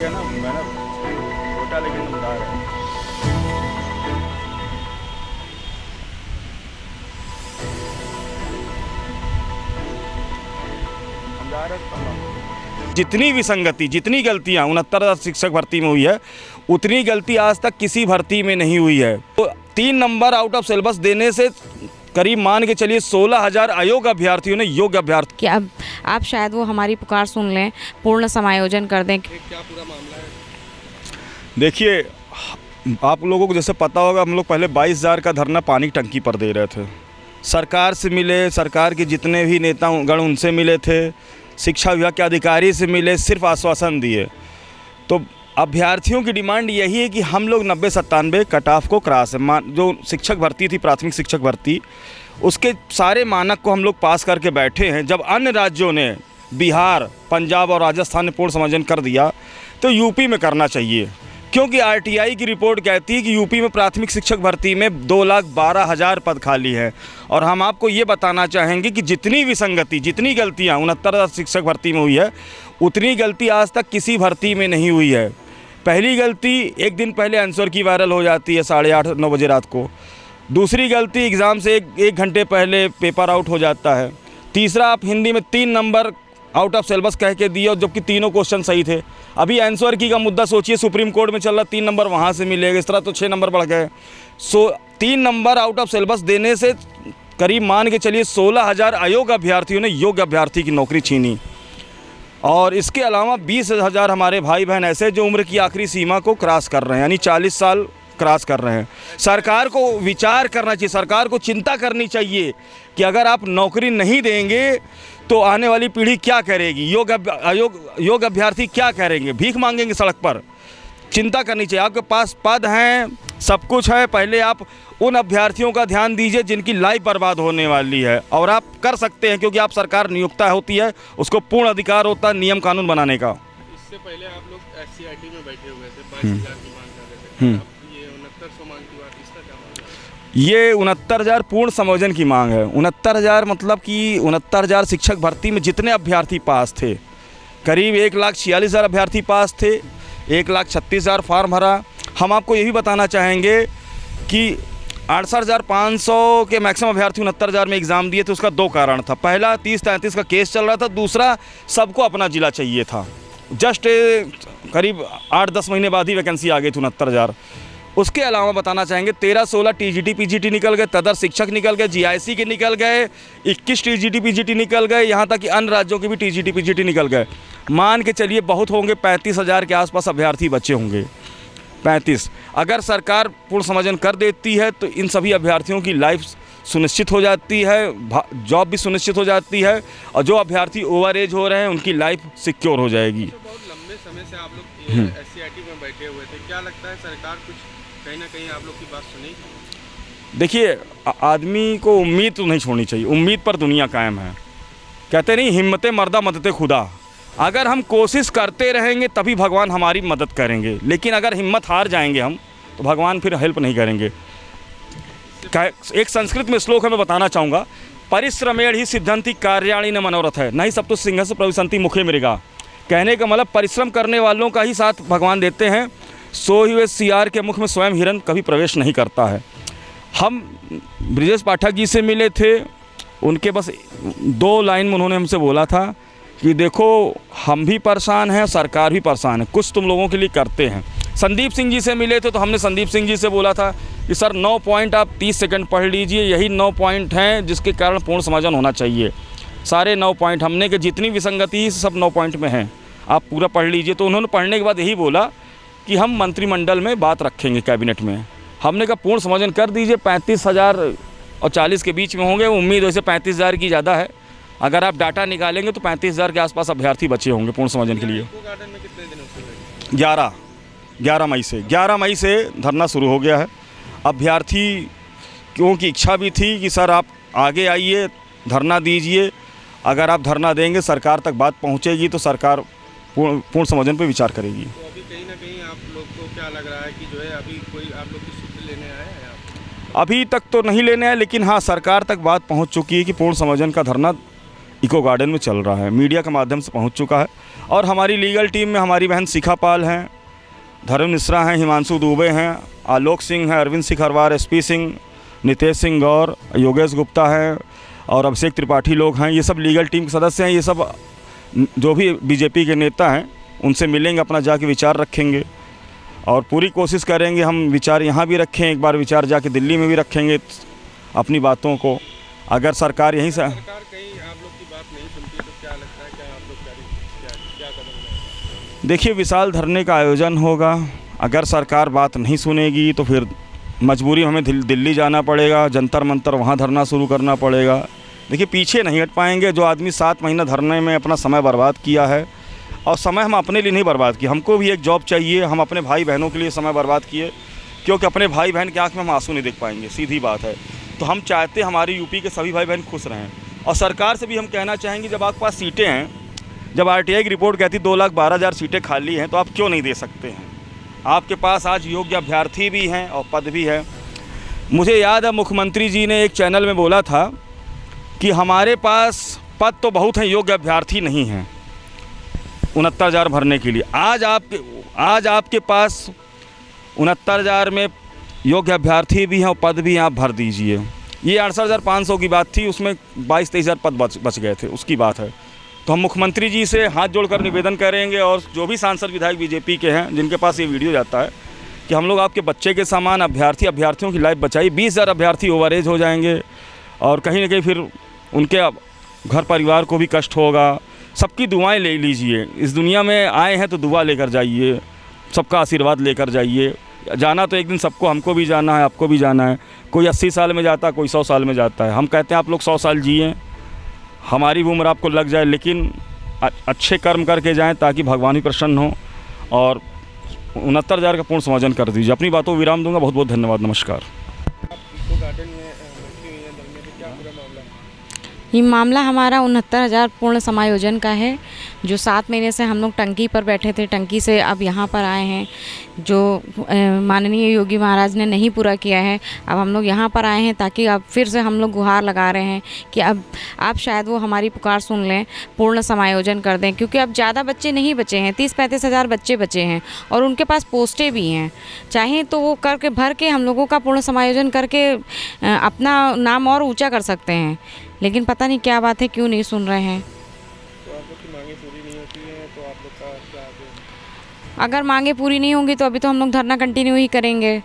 है ना, मेहनत छोटा लेकिन दमदार है। हम जा रहे हैं। जितनी विसंगति, जितनी गलतियां 69,000 शिक्षक भर्ती में हुई है, उतनी गलती आज तक किसी भर्ती में नहीं हुई है। तो 3 नंबर आउट ऑफ सिलेबस देने से करीब मान के चलिए 16,000 अयोग्य अभ्यर्थियों ने योग्य अभ्यर्थी। कि अब आप शायद वो हमारी पुकार सुन लें, पूर्ण समायोजन कर दें। क्या पूरा मामला है? देखिए, आप लोगों को जैसे पता होगा, हम लोग पहले 22,000 का धरना पानी की टंकी पर दे रहे थे। सरकार से मिले, सरकार के जितने भी नेतागण उनसे मिले थे, शिक्षा विभाग के अधिकारी से मिले, सिर्फ आश्वासन दिए। तो अभ्यर्थियों की डिमांड यही है कि हम लोग 90-97 कट ऑफ को क्रॉस है। जो शिक्षक भर्ती थी, प्राथमिक शिक्षक भर्ती, उसके सारे मानक को हम लोग पास करके बैठे हैं। जब अन्य राज्यों ने, बिहार, पंजाब और राजस्थान ने पूर्ण समायोजन कर दिया, तो यूपी में करना चाहिए। क्योंकि आरटीआई की रिपोर्ट कहती है कि यूपी में प्राथमिक शिक्षक भर्ती में 2,12,000 पद खाली हैं। और हम आपको ये बताना चाहेंगे कि जितनी विसंगति, जितनी गलतियाँ 69,000 शिक्षक भर्ती में हुई है, उतनी गलती आज तक किसी भर्ती में नहीं हुई है। पहली गलती, एक दिन पहले आंसर की वायरल हो जाती है 8:30-9 बजे रात को। दूसरी गलती, एग्ज़ाम से एक घंटे पहले पेपर आउट हो जाता है। तीसरा, आप हिंदी में 3 नंबर आउट ऑफ सिलेबस कह के दिए, जबकि तीनों क्वेश्चन सही थे। अभी आंसर की का मुद्दा सोचिए, सुप्रीम कोर्ट में चल रहा, 3 नंबर वहाँ से मिलेगा, इस तरह तो 6 नंबर बढ़ गए। 3 नंबर आउट ऑफ सिलेबस देने से करीब मान के चलिए 16,000 अयोग्य अभ्यर्थियों ने योग्य अभ्यर्थी की नौकरी छीनी। और इसके अलावा 20,000 हमारे भाई बहन ऐसे जो उम्र की आखिरी सीमा को क्रॉस कर रहे हैं, यानी 40 साल क्रॉस कर रहे हैं। सरकार को विचार करना चाहिए, सरकार को चिंता करनी चाहिए कि अगर आप नौकरी नहीं देंगे तो आने वाली पीढ़ी क्या करेगी, योग्य अभ्यर्थी क्या करेंगे, भीख मांगेंगे सड़क पर। चिंता करनी चाहिए। आपके पास पद हैं, सब कुछ है, पहले आप उन अभ्यर्थियों का ध्यान दीजिए जिनकी लाइफ बर्बाद होने वाली है। और आप कर सकते हैं, क्योंकि आप सरकार नियुक्ता होती है, उसको पूर्ण अधिकार होता है नियम कानून बनाने का। इससे पहले आप लोग एससीईआरटी में बैठे हुए थे, 22,000 की मांग कर रहे थे। अब ये 6900 मांग की बात, इसका क्या मामला है? ये 69,000 पूर्ण समायोजन की मांग है। 69,000 मतलब कि 69,000 शिक्षक भर्ती में जितने अभ्यर्थी पास थे, करीब 1,46,000 अभ्यर्थी पास थे, 1,36,000 फार्म भरा। हम आपको यही बताना चाहेंगे कि 68,500 के मैक्सिमम अभ्यर्थी 69,000 में एग्ज़ाम दिए थे। उसका 2 कारण था। पहला, 30-33 का केस चल रहा था। दूसरा, सबको अपना ज़िला चाहिए था। जस्ट करीब 8-10 महीने बाद ही वैकेंसी आ गई थी 69,000। उसके अलावा बताना चाहेंगे 13-16 टीजीटी पीजीटी निकल गए, तदर शिक्षक निकल गए, जीआईसी के निकल गए, 21 टीजीटी पीजीटी निकल गए, यहाँ तक कि अन्य राज्यों के भी टीजीटी पीजीटी निकल गए। मान के चलिए बहुत होंगे, 35,000 के आसपास अभ्यर्थी बचे होंगे। 35। अगर सरकार पूर्ण समायोजन कर देती है तो इन सभी अभ्यर्थियों की लाइफ सुनिश्चित हो जाती है, जॉब भी सुनिश्चित हो जाती है, और जो अभ्यर्थी ओवर एज हो रहे हैं उनकी लाइफ सिक्योर हो जाएगी। तो बहुत लंबे समय से आप लोग एससीईआरटी में बैठे हुए थे, क्या लगता है सरकार कुछ कहीं ना कहीं आप लोग की बात सुनेगी? देखिए, आदमी को उम्मीद तो नहीं छोड़नी चाहिए, उम्मीद पर दुनिया कायम है। कहते नहीं, हिम्मते मर्दा मदते खुदा। अगर हम कोशिश करते रहेंगे तभी भगवान हमारी मदद करेंगे, लेकिन अगर हिम्मत हार जाएंगे हम, तो भगवान फिर हेल्प नहीं करेंगे। एक संस्कृत में श्लोक है, मैं बताना चाहूँगा, परिश्रमेण ही सिद्धंति कार्याणि न मनोरथ है, नहीं सब तो सिंहस्य प्रविशन्ति मुखे मृगा। कहने का मतलब परिश्रम करने वालों का ही साथ भगवान देते हैं। सो ही वे सियार के मुख में स्वयं हिरन कभी प्रवेश नहीं करता है। हम ब्रिजेश पाठक जी से मिले थे, उनके बस 2 लाइन में उन्होंने हमसे बोला था कि देखो, हम भी परेशान हैं, सरकार भी परेशान है, कुछ तुम लोगों के लिए करते हैं। संदीप सिंह जी से मिले थे तो हमने संदीप सिंह जी से बोला था कि सर 9 पॉइंट आप 30 सेकंड पढ़ लीजिए, यही 9 पॉइंट हैं जिसके कारण पूर्ण समायोजन होना चाहिए। सारे 9 पॉइंट हमने कि जितनी विसंगति सब 9 पॉइंट में हैं, आप पूरा पढ़ लीजिए। तो उन्होंने पढ़ने के बाद यही बोला कि हम मंत्रिमंडल में बात रखेंगे, कैबिनेट में। हमने कहा पूर्ण समायोजन कर दीजिए, 35,000 और 40 के बीच में होंगे। उम्मीद वैसे 35,000 की ज़्यादा है। अगर आप डाटा निकालेंगे तो 35,000 के आसपास अभ्यर्थी बचे होंगे पूर्ण समायोजन के लिए। गार्डन में कितने दिनों से बैठे? 11 मई से धरना शुरू हो गया है। अभ्यर्थी क्योंकि इच्छा भी थी कि सर आप आगे आइए, धरना दीजिए। अगर आप धरना देंगे, सरकार तक बात पहुंचेगी तो सरकार पूर्ण समायोजन पर विचार करेगी। तो अभी कहीं ना कहीं आप लोग को क्या लग रहा है कि जो है अभी कोई आप लोग की सूत्र लेने आया है? अभी तक तो नहीं लेने आए, लेकिन हाँ, सरकार तक बात पहुँच चुकी है कि पूर्ण समायोजन का धरना इको गार्डन में चल रहा है, मीडिया के माध्यम से पहुंच चुका है। और हमारी लीगल टीम में हमारी बहन शिखा पाल हैं, धर्म मिश्रा हैं, हिमांशु दुबे हैं, आलोक सिंह हैं, अरविंद सिखरवार, SP सिंह, नितेश सिंह गौर, योगेश गुप्ता हैं और अभिषेक त्रिपाठी लोग हैं। ये सब लीगल टीम के सदस्य हैं। ये सब जो भी बीजेपी के नेता हैं उनसे मिलेंगे, अपना जाके विचार रखेंगे और पूरी कोशिश करेंगे हम विचार यहाँ भी रखें, एक बार विचार जाके दिल्ली में भी रखेंगे अपनी बातों को। अगर सरकार यहीं से सरकार कहीं आप लोग की बात नहीं सुनती है तो क्या लगता है, क्या आप लोग क्या कदम उठाएंगे? देखिए, विशाल धरने का आयोजन होगा। अगर सरकार बात नहीं सुनेगी तो फिर मजबूरी हमें दिल्ली जाना पड़ेगा, जंतर मंतर वहाँ धरना शुरू करना पड़ेगा। देखिए, पीछे नहीं हट पाएंगे। जो आदमी 7 महीना धरने में अपना समय बर्बाद किया है, और समय हम अपने लिए नहीं बर्बाद किए, हमको भी एक जॉब चाहिए। हम अपने भाई बहनों के लिए समय बर्बाद किए, क्योंकि अपने भाई बहन की आँख में हम आंसू नहीं देख पाएंगे, सीधी बात है। तो हम चाहते हमारे यूपी के सभी भाई बहन खुश रहें। और सरकार से भी हम कहना चाहेंगे, जब आपके पास सीटें हैं, जब RTI की रिपोर्ट कहती 2,12,000 सीटें खाली हैं, तो आप क्यों नहीं दे सकते हैं? आपके पास आज योग्य अभ्यर्थी भी हैं और पद भी है। मुझे याद है मुख्यमंत्री जी ने एक चैनल में बोला था कि हमारे पास पद तो बहुत हैं, योग्य अभ्यर्थी नहीं हैं 69,000 भरने के लिए। आज आपके पास 69,000 में योग्य अभ्यर्थी भी हैं और पद भी हैं, आप भर दीजिए। ये 68,500 की बात थी, उसमें 22-23,000 पद बच गए थे, उसकी बात है। तो हम मुख्यमंत्री जी से हाथ जोड़कर निवेदन करेंगे और जो भी सांसद विधायक बीजेपी के हैं जिनके पास ये वीडियो जाता है कि हम लोग आपके बच्चे के समान अभ्यर्थियों की लाइफ बचाई। 20,000 अभ्यर्थी ओवरेज हो जाएंगे और कहीं ना कहीं फिर उनके घर परिवार को भी कष्ट होगा। सबकी दुआएं ले लीजिए, इस दुनिया में आए हैं तो दुआ लेकर जाइए, सबका आशीर्वाद लेकर जाइए। जाना तो एक दिन सबको, हमको भी जाना है, आपको भी जाना है। कोई 80 साल में जाता है, कोई 100 साल में जाता है। हम कहते हैं आप लोग 100 साल जिए, हमारी भी उम्र आपको लग जाए, लेकिन अच्छे कर्म करके जाएं ताकि भगवान भी प्रसन्न हो। और 69,000 का पूर्ण समायोजन कर दीजिए। अपनी बातों को विराम दूंगा। बहुत बहुत धन्यवाद, नमस्कार। आप इको गार्डन में बैठी हुई हैं धरने पे, क्या पूरा मामला है? ये मामला हमारा 69,000 पूर्ण समायोजन का है, जो 7 महीने से हम लोग टंकी पर बैठे थे, टंकी से अब यहाँ पर आए हैं, जो माननीय योगी महाराज ने नहीं पूरा किया है। अब हम लोग यहाँ पर आए हैं ताकि अब फिर से हम लोग गुहार लगा रहे हैं कि अब आप शायद वो हमारी पुकार सुन लें, पूर्ण समायोजन कर दें, क्योंकि अब ज़्यादा बच्चे नहीं बचे हैं, 30-35 हज़ार बच्चे बचे हैं और उनके पास पोस्टें भी हैं। चाहें तो वो करके भर के हम लोगों का पूर्ण समायोजन करके अपना नाम और ऊँचा कर सकते हैं, लेकिन पता नहीं क्या बात है, क्यों नहीं सुन रहे हैं। तो आप लोग की मांगें पूरी नहीं होती हैं तो आप लोग का क्या आगे? अगर मांगे पूरी नहीं होंगी तो अभी तो हम लोग धरना कंटिन्यू ही करेंगे।